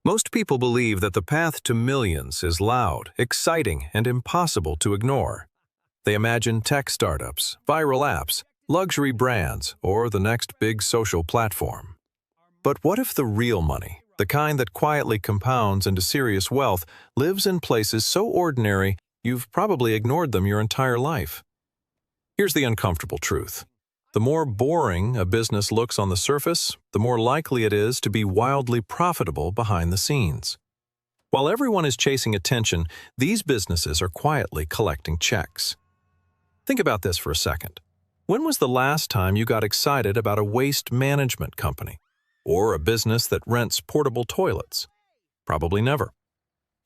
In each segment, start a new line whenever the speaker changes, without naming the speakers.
Most people believe that the path to millions is loud, exciting, and impossible to ignore. They imagine tech startups, viral apps, luxury brands, or the next big social platform. But what if the real money, the kind that quietly compounds into serious wealth, lives in places so ordinary you've probably ignored them your entire life? Here's the uncomfortable truth. The more boring a business looks on the surface, the more likely it is to be wildly profitable behind the scenes. While everyone is chasing attention, these businesses are quietly collecting checks. Think about this for a second. When was the last time you got excited about a waste management company? Or a business that rents portable toilets? Probably never.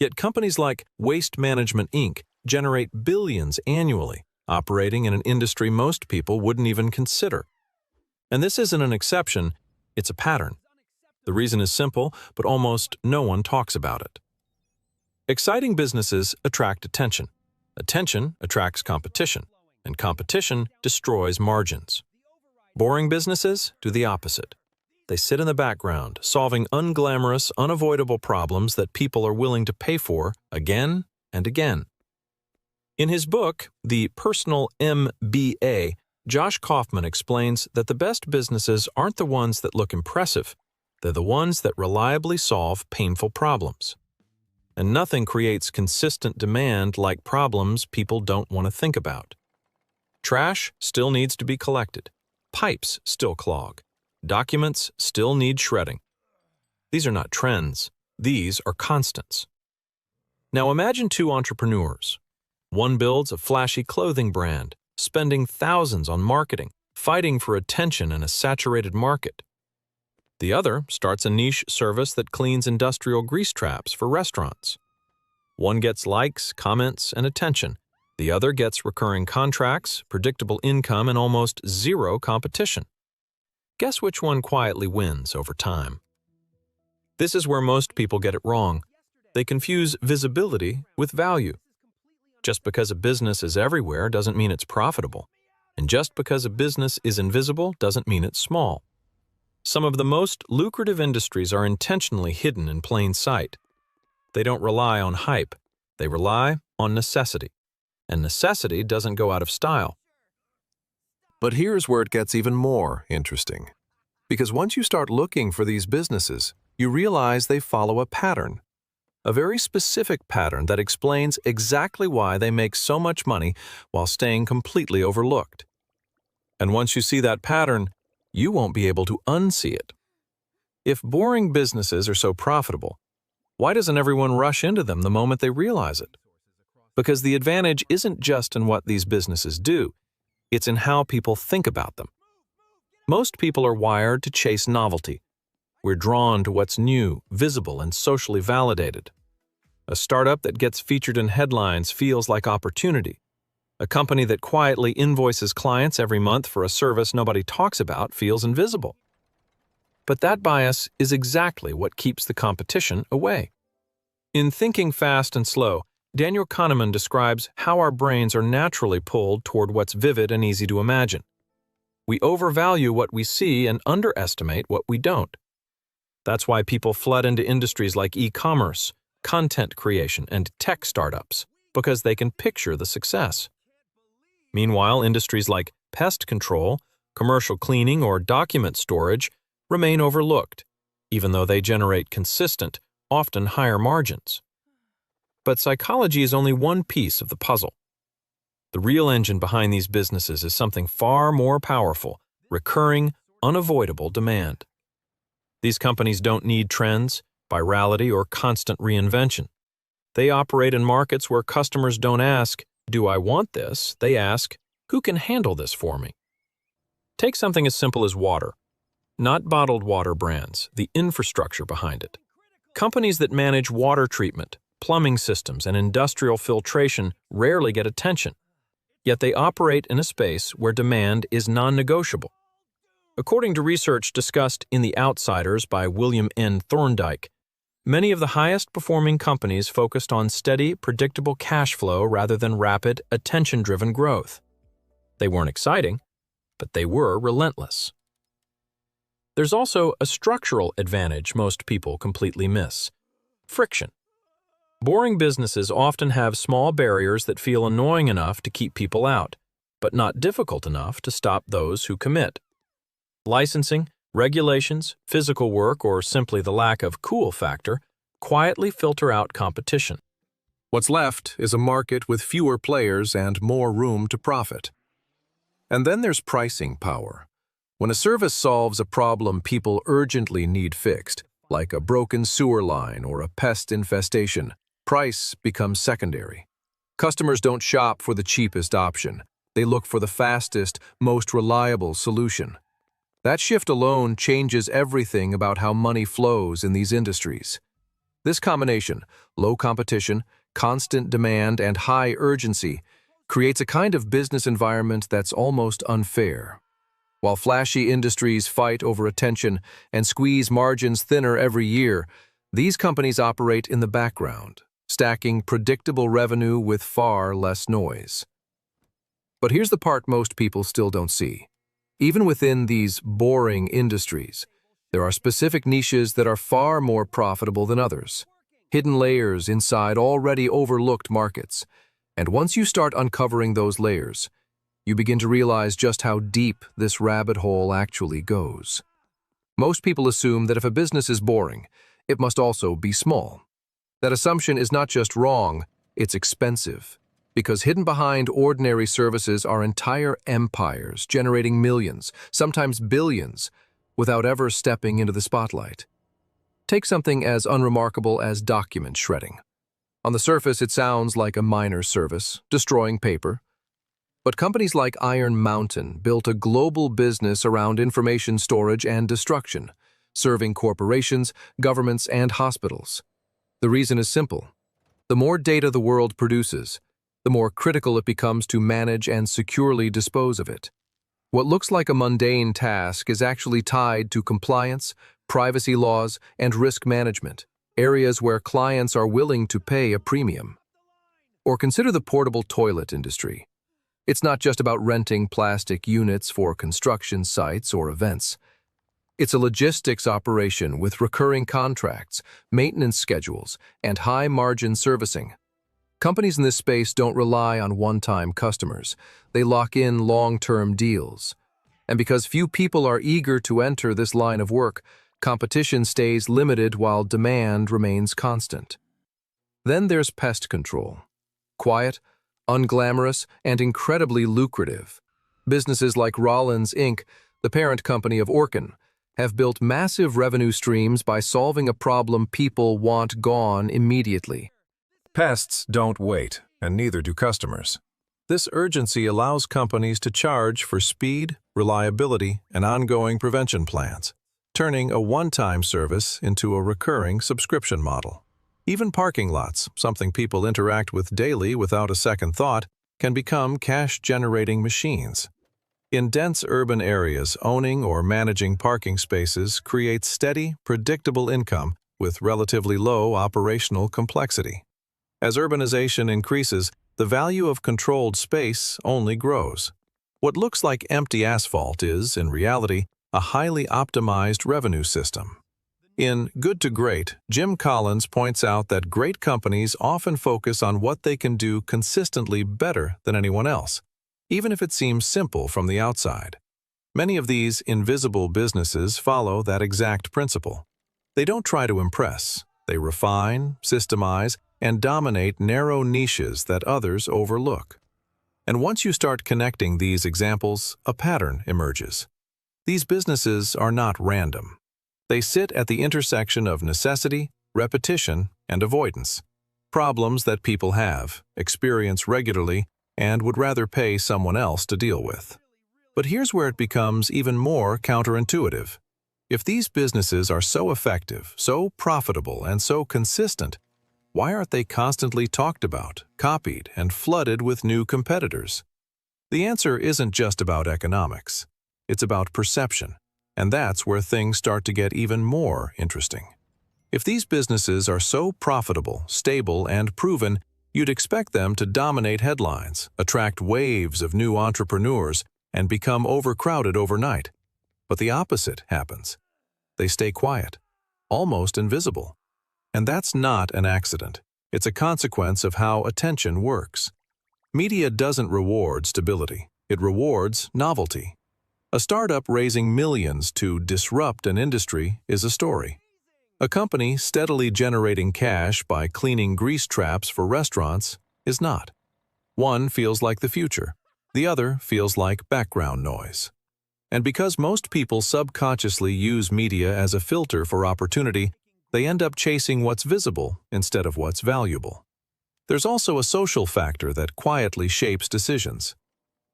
Yet companies like Waste Management Inc. generate billions annually, operating in an industry most people wouldn't even consider. And this isn't an exception, it's a pattern. The reason is simple, but almost no one talks about it. Exciting businesses attract attention. Attention attracts competition, and competition destroys margins. Boring businesses do the opposite. They sit in the background, solving unglamorous, unavoidable problems that people are willing to pay for again and again. In his book, The Personal MBA, Josh Kaufman explains that the best businesses aren't the ones that look impressive. They're the ones that reliably solve painful problems. And nothing creates consistent demand like problems people don't want to think about. Trash still needs to be collected. Pipes still clog. Documents still need shredding. These are not trends. These are constants. Now imagine two entrepreneurs. One builds a flashy clothing brand, spending thousands on marketing, fighting for attention in a saturated market. The other starts a niche service that cleans industrial grease traps for restaurants. One gets likes, comments, and attention. The other gets recurring contracts, predictable income, and almost zero competition. Guess which one quietly wins over time? This is where most people get it wrong. They confuse visibility with value. Just because a business is everywhere doesn't mean it's profitable. And just because a business is invisible doesn't mean it's small. Some of the most lucrative industries are intentionally hidden in plain sight. They don't rely on hype. They rely on necessity. And necessity doesn't go out of style.
But here's where it gets even more interesting. Because once you start looking for these businesses, you realize they follow a pattern. A very specific pattern that explains exactly why they make so much money while staying completely overlooked. And once you see that pattern, you won't be able to unsee it. If boring businesses are so profitable, why doesn't everyone rush into them the moment they realize it? Because the advantage isn't just in what these businesses do, it's in how people think about them. Most people are wired to chase novelty. We're drawn to what's new, visible, and socially validated. A startup that gets featured in headlines feels like opportunity. A company that quietly invoices clients every month for a service nobody talks about feels invisible. But that bias is exactly what keeps the competition away. In Thinking Fast and Slow, Daniel Kahneman describes how our brains are naturally pulled toward what's vivid and easy to imagine. We overvalue what we see and underestimate what we don't. That's why people flood into industries like e-commerce, content creation, and tech startups, because they can picture the success. Meanwhile, industries like pest control, commercial cleaning, or document storage remain overlooked, even though they generate consistent, often higher margins. But psychology is only one piece of the puzzle. The real engine behind these businesses is something far more powerful: recurring, unavoidable demand. These companies don't need trends, virality, or constant reinvention. They operate in markets where customers don't ask, "Do I want this?" They ask, "Who can handle this for me?" Take something as simple as water. Not bottled water brands, the infrastructure behind it. Companies that manage water treatment, plumbing systems, and industrial filtration rarely get attention. Yet they operate in a space where demand is non-negotiable. According to research discussed in The Outsiders by William N. Thorndike, many of the highest-performing companies focused on steady, predictable cash flow rather than rapid, attention-driven growth. They weren't exciting, but they were relentless. There's also a structural advantage most people completely miss:
friction. Boring businesses often have small barriers that feel annoying enough to keep people out, but not difficult enough to stop those who commit. Licensing, regulations, physical work, or simply the lack of cool factor quietly filter out competition.
What's left is a market with fewer players and more room to profit. And then there's pricing power. When a service solves a problem people urgently need fixed, like a broken sewer line or a pest infestation, price becomes secondary. Customers don't shop for the cheapest option. They look for the fastest, most reliable solution. That shift alone changes everything about how money flows in these industries. This combination, low competition, constant demand, and high urgency, creates a kind of business environment that's almost unfair. While flashy industries fight over attention and squeeze margins thinner every year, these companies operate in the background, stacking predictable revenue with far less noise. But here's the part most people still don't see. Even within these boring industries, there are specific niches that are far more profitable than others, hidden layers inside already overlooked markets. And once you start uncovering those layers, you begin to realize just how deep this rabbit hole actually goes. Most people assume that if a business is boring, it must also be small. That assumption is not just wrong, it's expensive. Because hidden behind ordinary services are entire empires generating millions, sometimes billions, without ever stepping into the spotlight. Take something as unremarkable as document shredding. On the surface, it sounds like a minor service, destroying paper. But companies like Iron Mountain built a global business around information storage and destruction, serving corporations, governments, and hospitals. The reason is simple. The more data the world produces, the more critical it becomes to manage and securely dispose of it. What looks like a mundane task is actually tied to compliance, privacy laws, and risk management, areas where clients are willing to pay a premium. Or consider the portable toilet industry. It's not just about renting plastic units for construction sites or events. It's a logistics operation with recurring contracts, maintenance schedules, and high-margin servicing. Companies in this space don't rely on one-time customers. They lock in long-term deals. And because few people are eager to enter this line of work, competition stays limited while demand remains constant. Then there's pest control. Quiet, unglamorous, and incredibly lucrative. Businesses like Rollins, Inc., the parent company of Orkin, have built massive revenue streams by solving a problem people want gone immediately.
Pests don't wait, and neither do customers. This urgency allows companies to charge for speed, reliability, and ongoing prevention plans, turning a one-time service into a recurring subscription model. Even parking lots, something people interact with daily without a second thought, can become cash-generating machines. In dense urban areas, owning or managing parking spaces creates steady, predictable income with relatively low operational complexity. As urbanization increases, the value of controlled space only grows. What looks like empty asphalt is, in reality, a highly optimized revenue system. In Good to Great, Jim Collins points out that great companies often focus on what they can do consistently better than anyone else, even if it seems simple from the outside. Many of these invisible businesses follow that exact principle. They don't try to impress. They refine, systemize, and dominate narrow niches that others overlook. And once you start connecting these examples, a pattern emerges. These businesses are not random. They sit at the intersection of necessity, repetition, and avoidance. Problems that people have, experience regularly, and would rather pay someone else to deal with. But here's where it becomes even more counterintuitive. If these businesses are so effective, so profitable, and so consistent, why aren't they constantly talked about, copied, and flooded with new competitors? The answer isn't just about economics. It's about perception, and that's where things start to get even more interesting. If these businesses are so profitable, stable, and proven, you'd expect them to dominate headlines, attract waves of new entrepreneurs, and become overcrowded overnight. But the opposite happens. They stay quiet, almost invisible. And that's not an accident. It's a consequence of how attention works. Media doesn't reward stability. It rewards novelty. A startup raising millions to disrupt an industry is a story. A company steadily generating cash by cleaning grease traps for restaurants is not. One feels like the future. The other feels like background noise. And because most people subconsciously use media as a filter for opportunity, they end up chasing what's visible instead of what's valuable. There's also a social factor that quietly shapes decisions.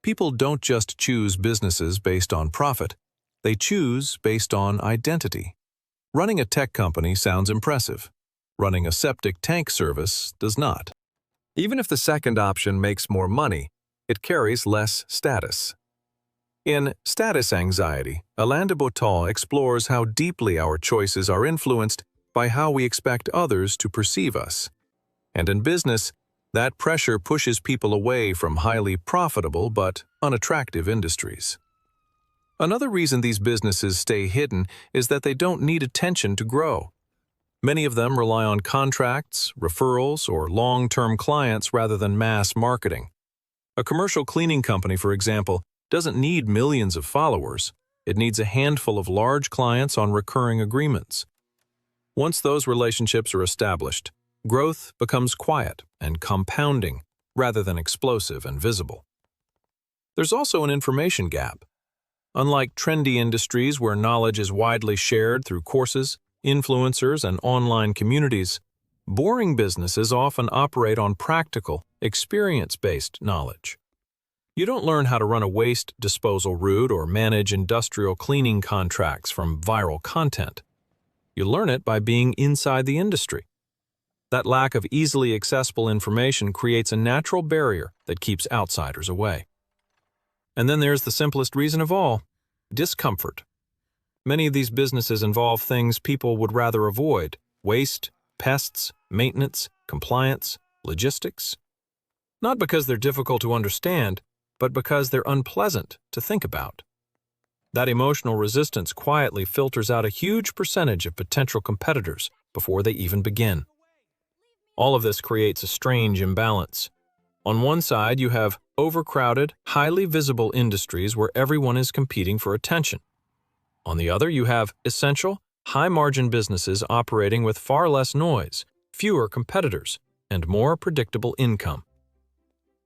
People don't just choose businesses based on profit, they choose based on identity. Running a tech company sounds impressive. Running a septic tank service does not. Even if the second option makes more money, it carries less status. In Status Anxiety, Alain de Botton explores how deeply our choices are influenced by how we expect others to perceive us. And in business, that pressure pushes people away from highly profitable but unattractive industries. Another reason these businesses stay hidden is that they don't need attention to grow. Many of them rely on contracts, referrals, or long-term clients rather than mass marketing. A commercial cleaning company, for example, doesn't need millions of followers. It needs a handful of large clients on recurring agreements. Once those relationships are established, growth becomes quiet and compounding rather than explosive and visible. There's also an information gap. Unlike trendy industries where knowledge is widely shared through courses, influencers, and online communities, boring businesses often operate on practical, experience-based knowledge. You don't learn how to run a waste disposal route or manage industrial cleaning contracts from viral content. You learn it by being inside the industry. That lack of easily accessible information creates a natural barrier that keeps outsiders away. And then there's the simplest reason of all: discomfort. Many of these businesses involve things people would rather avoid: waste, pests, maintenance, compliance, logistics. Not because they're difficult to understand, but because they're unpleasant to think about. That emotional resistance quietly filters out a huge percentage of potential competitors before they even begin. All of this creates a strange imbalance. On one side, you have overcrowded, highly visible industries where everyone is competing for attention. On the other, you have essential, high-margin businesses operating with far less noise, fewer competitors, and more predictable income.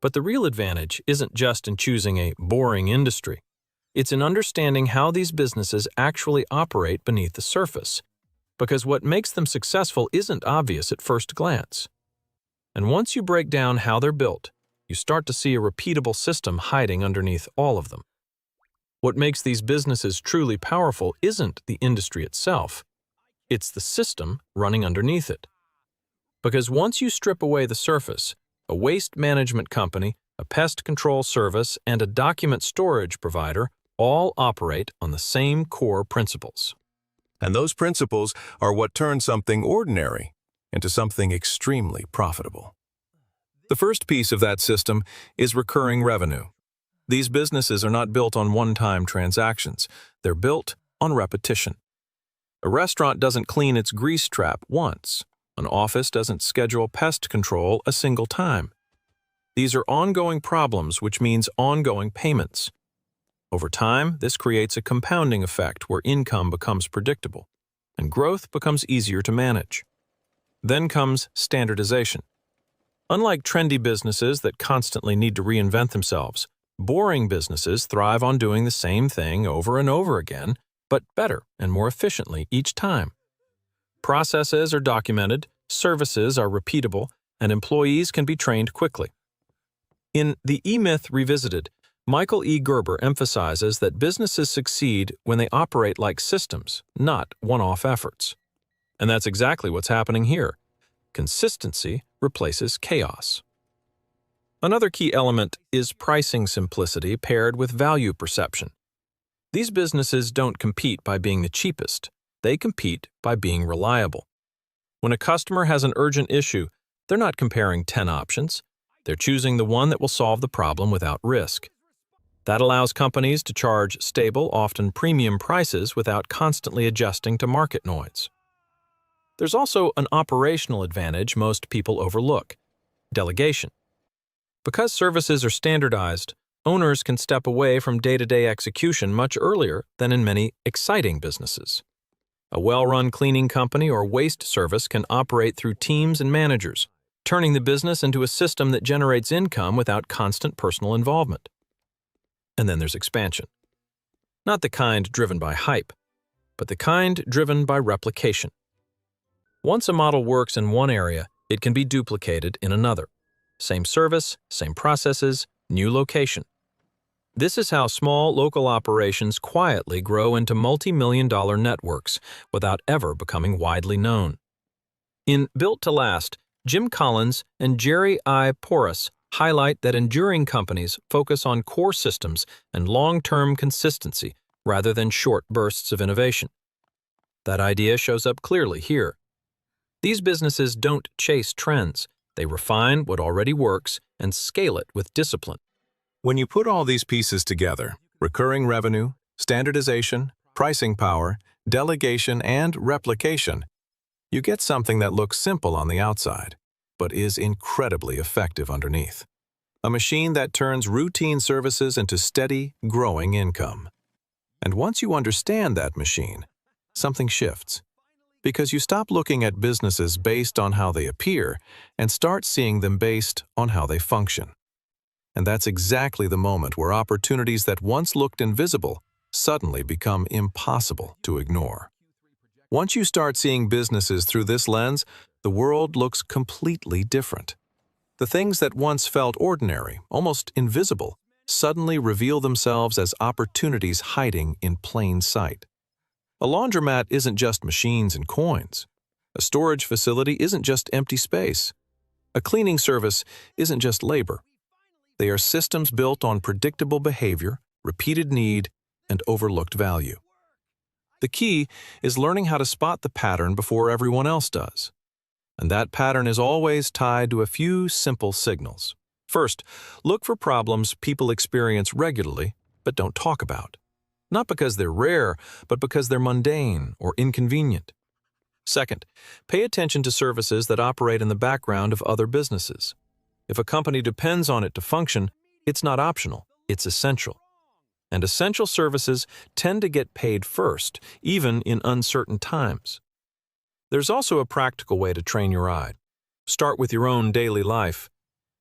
But the real advantage isn't just in choosing a boring industry. It's in understanding how these businesses actually operate beneath the surface, because what makes them successful isn't obvious at first glance. And once you break down how they're built, you start to see a repeatable system hiding underneath all of them. What makes these businesses truly powerful isn't the industry itself, it's the system running underneath it. Because once you strip away the surface, a waste management company, a pest control service, and a document storage provider all operate on the same core principles.
And those principles are what turn something ordinary into something extremely profitable.
The first piece of that system is recurring revenue. These businesses are not built on one-time transactions. They're built on repetition. A restaurant doesn't clean its grease trap once. An office doesn't schedule pest control a single time. These are ongoing problems, which means ongoing payments. Over time, this creates a compounding effect where income becomes predictable, and growth becomes easier to manage. Then comes standardization. Unlike trendy businesses that constantly need to reinvent themselves, boring businesses thrive on doing the same thing over and over again, but better and more efficiently each time. Processes are documented, services are repeatable, and employees can be trained quickly. In The E-Myth Revisited, Michael E. Gerber emphasizes that businesses succeed when they operate like systems, not one-off efforts. And that's exactly what's happening here. Consistency replaces chaos. Another key element is pricing simplicity paired with value perception. These businesses don't compete by being the cheapest. They compete by being reliable. When a customer has an urgent issue, they're not comparing 10 options. They're choosing the one that will solve the problem without risk. That allows companies to charge stable, often premium prices without constantly adjusting to market noise. There's also an operational advantage most people overlook: delegation. Because services are standardized, owners can step away from day-to-day execution much earlier than in many exciting businesses. A well-run cleaning company or waste service can operate through teams and managers, turning the business into a system that generates income without constant personal involvement. And then there's expansion. Not the kind driven by hype, but the kind driven by replication. Once a model works in one area, it can be duplicated in another. Same service, same processes, new location. This is how small local operations quietly grow into multi-million-dollar networks without ever becoming widely known. In Built to Last, Jim Collins and Jerry I. Porras highlight that enduring companies focus on core systems and long-term consistency rather than short bursts of innovation. That idea shows up clearly here. These businesses don't chase trends. They refine what already works and scale it with discipline.
When you put all these pieces together, recurring revenue, standardization, pricing power, delegation, and replication, you get something that looks simple on the outside, but is incredibly effective underneath. A machine that turns routine services into steady, growing income. And once you understand that machine, something shifts. Because you stop looking at businesses based on how they appear and start seeing them based on how they function. And that's exactly the moment where opportunities that once looked invisible suddenly become impossible to ignore. Once you start seeing businesses through this lens, the world looks completely different. The things that once felt ordinary, almost invisible, suddenly reveal themselves as opportunities hiding in plain sight. A laundromat isn't just machines and coins. A storage facility isn't just empty space. A cleaning service isn't just labor. They are systems built on predictable behavior, repeated need, and overlooked value. The key is learning how to spot the pattern before everyone else does. And that pattern is always tied to a few simple signals. First, look for problems people experience regularly but don't talk about. Not because they're rare, but because they're mundane or inconvenient. Second, pay attention to services that operate in the background of other businesses. If a company depends on it to function, it's not optional, it's essential. And essential services tend to get paid first, even in uncertain times. There's also a practical way to train your eye. Start with your own daily life.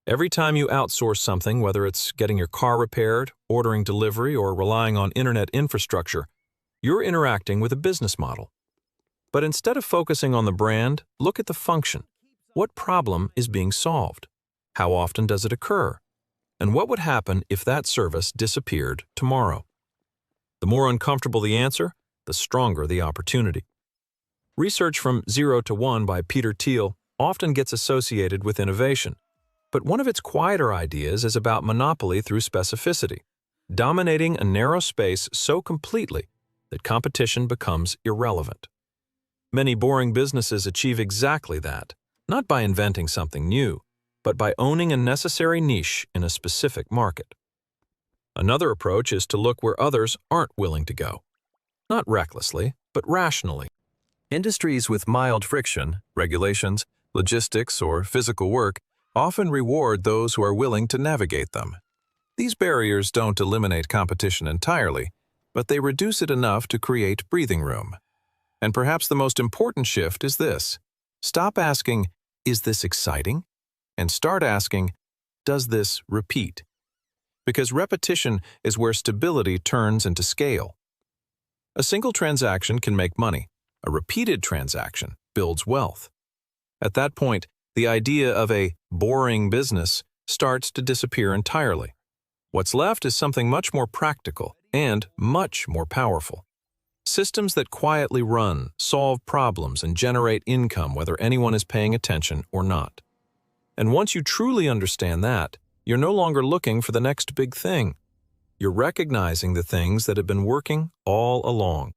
Every time you outsource something, whether it's getting your car repaired, ordering delivery, or relying on internet infrastructure, you're interacting with a business model. But instead of focusing on the brand, look at the function. What problem is being solved? How often does it occur? And what would happen if that service disappeared tomorrow? The more uncomfortable the answer, the stronger the opportunity. Research from 0 to 1 by Peter Thiel often gets associated with innovation. But one of its quieter ideas is about monopoly through specificity, dominating a narrow space so completely that competition becomes irrelevant. Many boring businesses achieve exactly that, not by inventing something new, but by owning a necessary niche in a specific market. Another approach is to look where others aren't willing to go. Not recklessly, but rationally. Industries with mild friction, regulations, logistics, or physical work often reward those who are willing to navigate them. These barriers don't eliminate competition entirely, but they reduce it enough to create breathing room. And perhaps the most important shift is this: stop asking, "Is this exciting?" and start asking, "Does this repeat?" Because repetition is where stability turns into scale. A single transaction can make money. A repeated transaction builds wealth. At that point, the idea of a boring business starts to disappear entirely. What's left is something much more practical and much more powerful. Systems that quietly run, solve problems, and generate income whether anyone is paying attention or not. And once you truly understand that, you're no longer looking for the next big thing. You're recognizing the things that have been working all along.